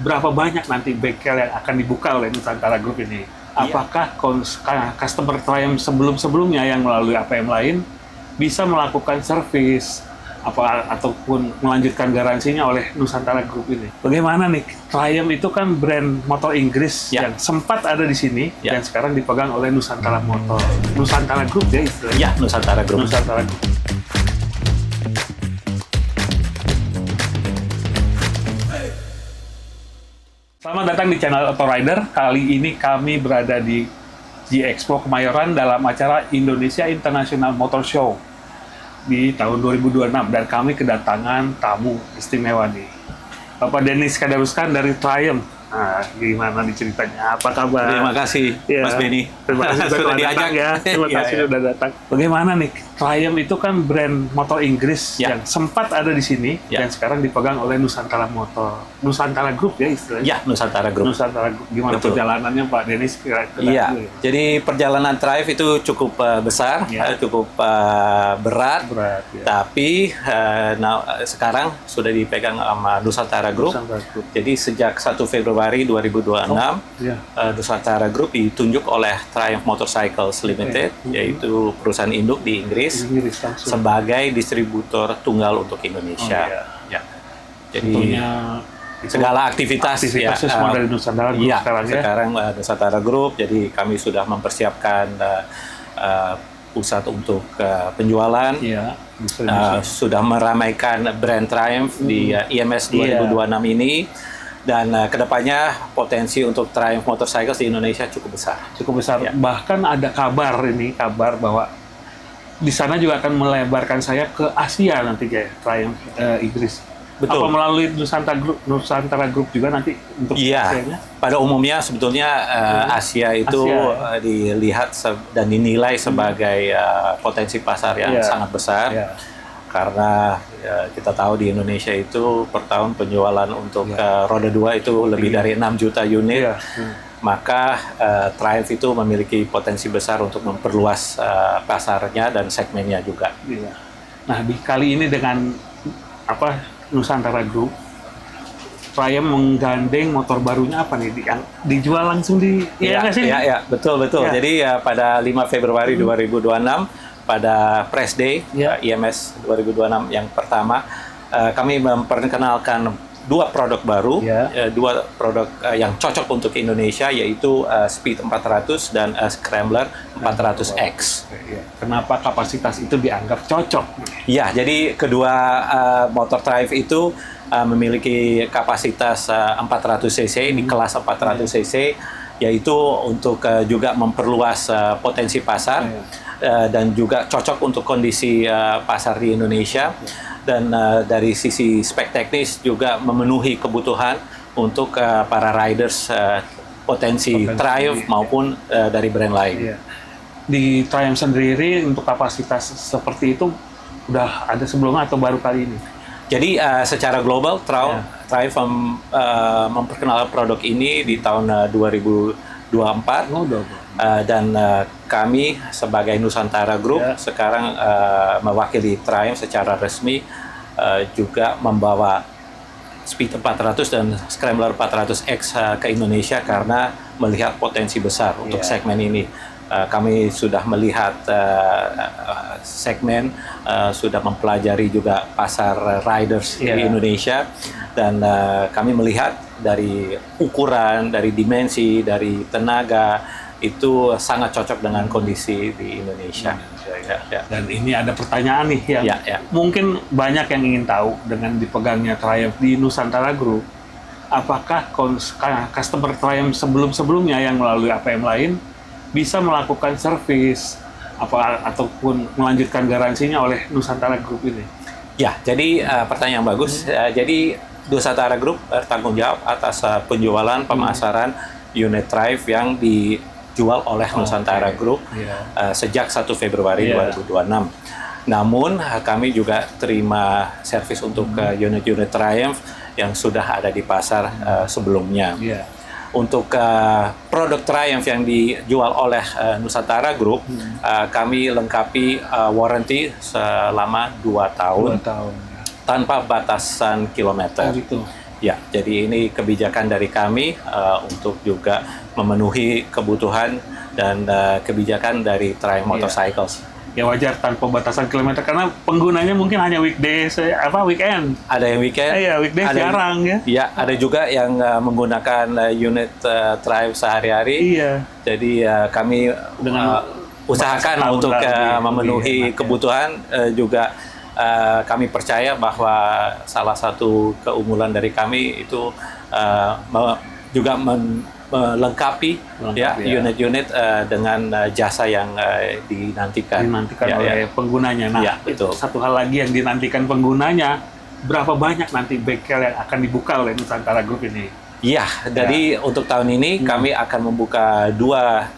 berapa banyak nanti bengkel yang akan dibuka oleh Nusantara Group ini? Apakah customer Triumph sebelum-sebelumnya yang melalui APM lain bisa melakukan servis ataupun melanjutkan garansinya oleh Nusantara Group ini? Bagaimana nih? Triumph itu kan brand motor Inggris yang sempat ada di sini dan sekarang dipegang oleh Nusantara Motor. Nusantara Group ya istilahnya? Ya, Nusantara Group. Nusantara Group. Selamat datang di channel Auto Rider. Kali ini kami berada di G-Expo Kemayoran dalam acara Indonesia International Motor Show di tahun 2026 dan kami kedatangan tamu istimewa nih. Bapak Denis Kadaruskan dari Triumph. Nah, gimana nih ceritanya? Apa kabar? Terima kasih, Mas Benny. Terima kasih sudah diajak ya. Terima kasih sudah datang. Bagaimana nih? Triumph itu kan brand motor Inggris yang sempat ada di sini dan sekarang dipegang oleh Nusantara Motor. Nusantara Group ya istilahnya? Ya, Nusantara Group. Nusantara Group. Gimana perjalanannya Pak Denis? Iya, jadi perjalanan Triumph itu cukup besar, cukup berat, tapi sekarang sudah dipegang sama Nusantara Group. Jadi sejak 1 Februari 2026, Nusantara Group ditunjuk oleh Triumph Motorcycles Limited, yaitu perusahaan induk di Inggris, sebagai distributor tunggal untuk Indonesia. Jadi segala aktivitas semua dari Nusantara Group sekarang Nusantara Group. Jadi kami sudah mempersiapkan pusat untuk penjualan, sudah meramaikan brand Triumph di IMS 2026 ini. Dan kedepannya potensi untuk Triumph Motorcycles di Indonesia cukup besar. Cukup besar. Bahkan ada kabar bahwa di sana juga akan melebarkan sayap ke Asia nanti kayak Triumph Inggris. Betul. Apa melalui Nusantara Group juga nanti untuk Asianya? Pada umumnya sebetulnya Asia itu dilihat dan dinilai sebagai potensi pasar yang sangat besar. Karena kita tahu di Indonesia itu per tahun penjualan untuk roda 2 itu lebih dari 6 juta unit. Maka Triumph itu memiliki potensi besar untuk memperluas pasarnya dan segmennya juga. Nah, kali ini dengan Nusantara Group, Triumph menggandeng motor barunya apa nih? Yang dijual langsung di betul. Jadi pada 5 Februari 2026 pada Press Day IMS 2026 yang pertama, kami memperkenalkan dua produk baru, dua produk yang cocok untuk Indonesia, yaitu Speed 400 dan Scrambler 400X. Kenapa kapasitas itu dianggap cocok? Ya, jadi kedua motor Triumph itu memiliki kapasitas 400 cc di kelas 400 cc, yaitu untuk juga memperluas potensi pasar dan juga cocok untuk kondisi pasar di Indonesia. Dan dari sisi spek teknis juga memenuhi kebutuhan untuk para riders potensi Triumph maupun dari brand lain. Di Triumph sendiri untuk kapasitas seperti itu udah ada sebelumnya atau baru kali ini? Jadi secara global Triumph memperkenalkan produk ini di tahun 2024. Dan kami sebagai Nusantara Group sekarang mewakili Triumph secara resmi juga membawa Speed 400 dan Scrambler 400X ke Indonesia karena melihat potensi besar untuk segmen ini. Kami sudah melihat segmen, sudah mempelajari juga pasar riders di Indonesia, dan kami melihat dari ukuran, dari dimensi, dari tenaga, itu sangat cocok dengan kondisi di Indonesia. Dan ini ada pertanyaan nih yang mungkin banyak yang ingin tahu dengan dipegangnya Triumph di Nusantara Group. Apakah customer Triumph sebelum-sebelumnya yang melalui APM lain bisa melakukan servis ataupun melanjutkan garansinya oleh Nusantara Group ini? Ya, jadi pertanyaan bagus. Jadi Nusantara Group bertanggung jawab atas penjualan pemasaran unit Triumph yang dijual oleh Nusantara Group sejak 1 Februari 2026. Namun kami juga terima servis untuk unit-unit Triumph yang sudah ada di pasar sebelumnya. Untuk produk Triumph yang dijual oleh Nusantara Group, kami lengkapi warranty selama 2 tahun tanpa batasan kilometer. Ya, jadi ini kebijakan dari kami untuk juga memenuhi kebutuhan dan kebijakan dari Triumph Motorcycles. Ya wajar tanpa batasan kilometer karena penggunanya mungkin hanya weekdays weekend. Ada yang weekend, weekdays jarang ya. Ya, ada juga yang menggunakan unit Triumph sehari-hari. Iya. Jadi kami dengan usahakan untuk memenuhi kebutuhan juga. Kami percaya bahwa salah satu keunggulan dari kami itu juga melengkapi unit-unit dengan jasa yang dinantikan oleh penggunanya. Nah, betul. Satu hal lagi yang dinantikan penggunanya, berapa banyak nanti bengkel yang akan dibuka oleh Nusantara Group ini? Iya, jadi untuk tahun ini kami akan membuka dua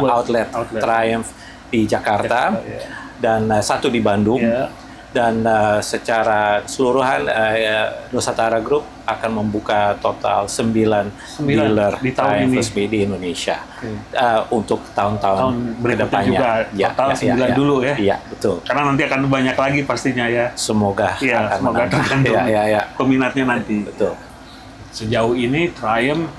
outlet Triumph di Jakarta dan satu di Bandung. Dan secara keseluruhan Nusantara Group akan membuka total 9 dealer di tahun Triumph ini resmi di Indonesia untuk tahun-tahun berikutnya juga. Total 9 dulu ya. Iya, betul. Karena nanti akan banyak lagi pastinya ya. Semoga semoga tergantung peminatnya nanti. Betul. Sejauh ini Triumph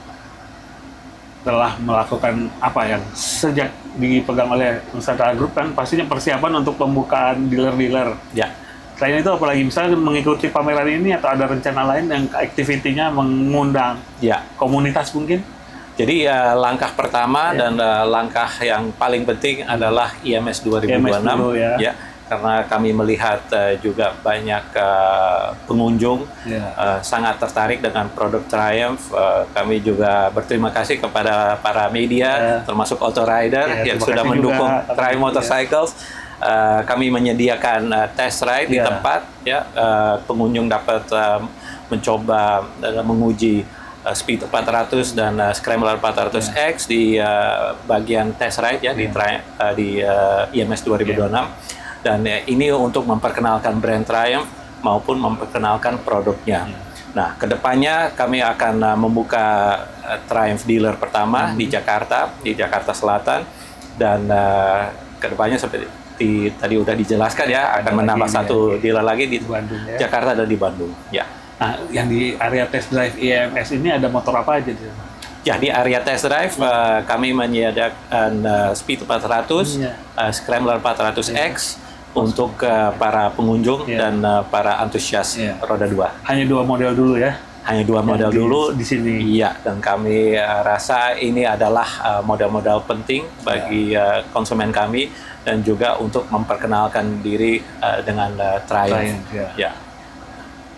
telah melakukan apa yang sejak dipegang oleh Nusantara Group kan pastinya persiapan untuk pembukaan dealer-dealer. Ya. Selain itu apalagi misalnya mengikuti pameran ini atau ada rencana lain yang aktivitinya mengundang komunitas mungkin? Jadi langkah pertama dan langkah yang paling penting adalah IMS 2026 ya. Karena kami melihat juga banyak pengunjung sangat tertarik dengan produk Triumph. Kami juga berterima kasih kepada para media, termasuk Autorider yang sudah mendukung Triumph Motorcycles. Kami menyediakan test ride di tempat, pengunjung dapat mencoba menguji Speed 400 dan Scrambler 400X di bagian test ride di IMS 2026. Dan ini untuk memperkenalkan brand Triumph maupun memperkenalkan produknya. Nah, kedepannya kami akan membuka Triumph dealer pertama di Jakarta Selatan, dan kedepannya seperti tadi udah dijelaskan akan menambah satu dealer lagi di Bandung, Jakarta dan di Bandung. Ya. Nah, yang di area test drive IMS ini ada motor apa aja? Ya, di area test drive kami menyediakan Speed 400, Scrambler 400X untuk para pengunjung dan para antusias roda 2. Hanya 2 model dulu ya? Hanya 2 model dulu di sini. Iya, dan kami rasa ini adalah model-model penting bagi konsumen kami dan juga untuk memperkenalkan diri dengan Triumph. Ya.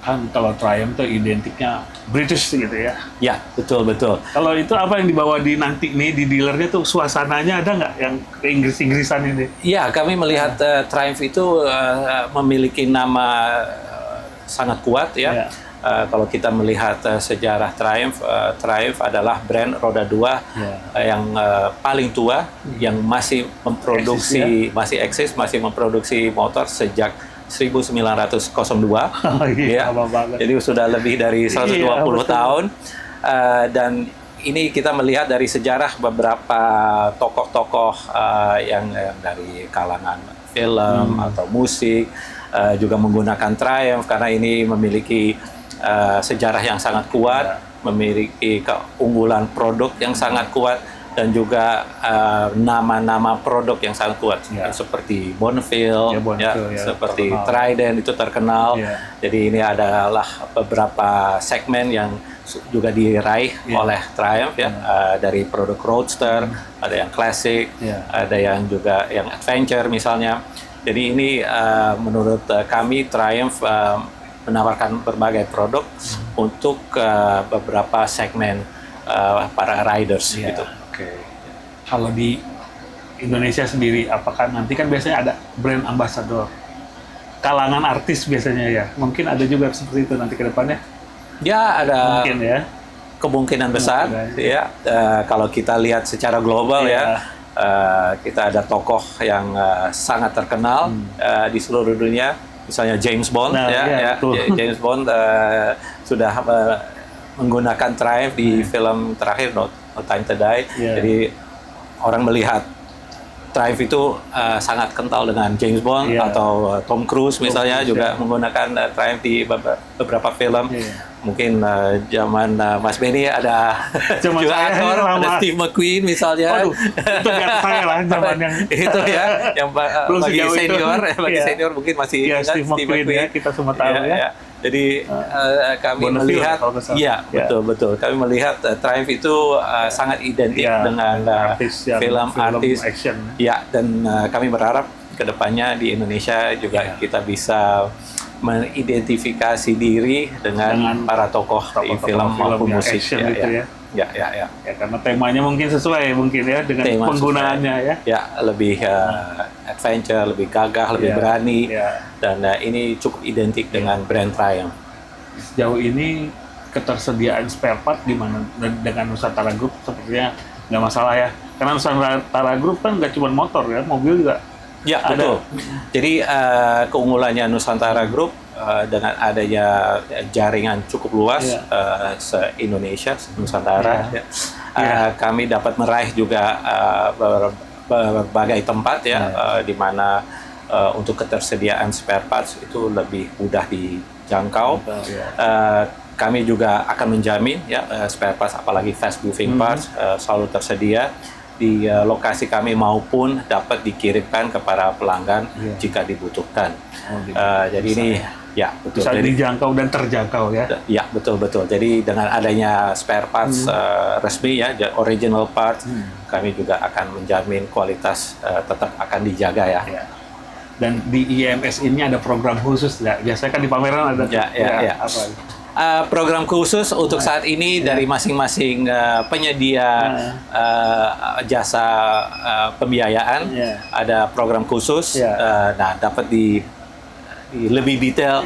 Kan kalau Triumph itu identiknya British gitu ya? Ya, betul. Kalau itu apa yang dibawa di nanti nih di dealernya tuh suasananya ada nggak yang Inggris-Inggrisan ini? Iya, kami melihat Triumph itu memiliki nama sangat kuat ya. Kalau kita melihat sejarah Triumph adalah brand roda 2 yang paling tua yang masih memproduksi, masih memproduksi motor sejak 1902. Jadi sudah lebih dari 120 tahun. Dan ini kita melihat dari sejarah beberapa tokoh-tokoh yang dari kalangan film atau musik juga menggunakan Triumph karena ini memiliki sejarah yang sangat kuat, memiliki keunggulan produk yang sangat kuat, dan juga nama-nama produk yang sangat kuat seperti Bonneville, seperti Trident itu terkenal. Jadi ini adalah beberapa segmen yang juga diraih oleh Triumph dari produk Roadster, ada yang Classic, ada yang juga yang Adventure misalnya. Jadi ini menurut kami Triumph menawarkan berbagai produk untuk beberapa segmen para riders gitu. Kalau di Indonesia sendiri, apakah nanti kan biasanya ada brand ambassador kalangan artis biasanya ya? Mungkin ada juga seperti itu nanti ke depannya? Ya, ada mungkin ya. Kemungkinan besar ya. Kalau kita lihat secara global kita ada tokoh yang sangat terkenal di seluruh dunia. Misalnya James Bond, James Bond sudah menggunakan Triumph di film terakhir No Time to Die. Jadi orang melihat Triumph itu sangat kental dengan James Bond atau Tom Cruise misalnya juga menggunakan Triumph di beberapa film. mungkin zaman Mas Benny ada Zaman juga saya aktor, lama. ada Steve McQueen misalnya. Waduh, itu di atas saya lah zaman yang Itu ya, yang Belum bagi sejauh itu. senior, bagi Iya. senior mungkin masih ya, ingat Steve McQueen ya, kita semua tahu ya. Jadi kami Bonneville melihat, kalau nggak salah. iya Ya. betul. Kami melihat Triumph itu sangat identik Ya, dengan film artis. action. Ya, dan kami berharap kedepannya di Indonesia juga kita bisa mengidentifikasi diri dengan para tokoh di tokoh-tokoh film maupun yang musik. action gitu ya. Ya. Ya, karena temanya mungkin sesuai mungkin ya dengan Tema penggunaannya ya. Ya, lebih adventure, lebih gagah, lebih Ya, berani, ya. dan ini cukup identik dengan brand Triumph. Sejauh ini ketersediaan spare part gimana dengan Nusantara Group? Sepertinya nggak masalah ya. Karena Nusantara Group kan nggak cuma motor ya, mobil juga. Ya, Ada. betul. Jadi keunggulannya Nusantara Group dengan adanya jaringan cukup luas se-Indonesia, se-Nusantara, kami dapat meraih juga berbagai tempat di mana untuk ketersediaan spare parts itu lebih mudah dijangkau. Kami juga akan menjamin spare parts, apalagi fast moving parts selalu tersedia di lokasi kami maupun dapat dikirimkan kepada pelanggan jika dibutuhkan. Jadi ini betul. Bisa Jadi dijangkau dan terjangkau ya. ya, betul. Jadi dengan adanya spare parts resmi original parts, kami juga akan menjamin kualitas tetap akan dijaga ya. Dan di IMS ini ada program khusus ya. Biasanya kan di pameran ada apa? Program khusus untuk saat ini dari masing-masing penyedia jasa pembiayaan ada program khusus. Nah, dapat lebih detail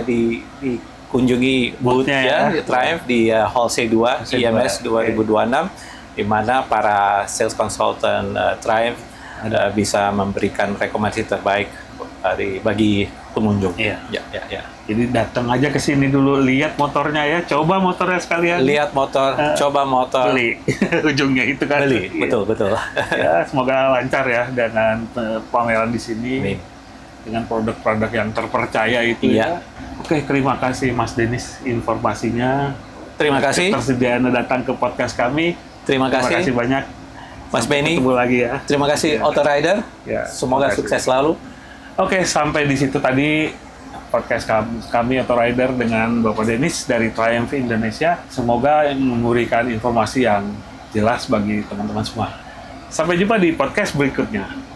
dikunjungi booth-nya Triumph di Hall C2 IMS 2026, di mana para sales consultant Triumph bisa memberikan rekomendasi terbaik bagi pengunjung. Ya. Jadi datang aja ke sini dulu, lihat motornya ya, coba motornya sekalian. Lihat motor, coba motor, beli. Ujungnya itu kan. Beli, betul. Ya, semoga lancar ya dengan pameran di sini. Amin. Dengan produk-produk yang terpercaya itu ya. Oke, terima kasih Mas Denis informasinya. Terima kasih. Ketersediaan datang ke podcast kami. Terima kasih banyak. Mas Benny. Ketemu lagi ya. Terima kasih Auto Rider. Semoga sukses selalu. Oke, sampai di situ tadi podcast kami Auto Rider dengan Bapak Denis dari Triumph Indonesia. Semoga memberikan informasi yang jelas bagi teman-teman semua. Sampai jumpa di podcast berikutnya.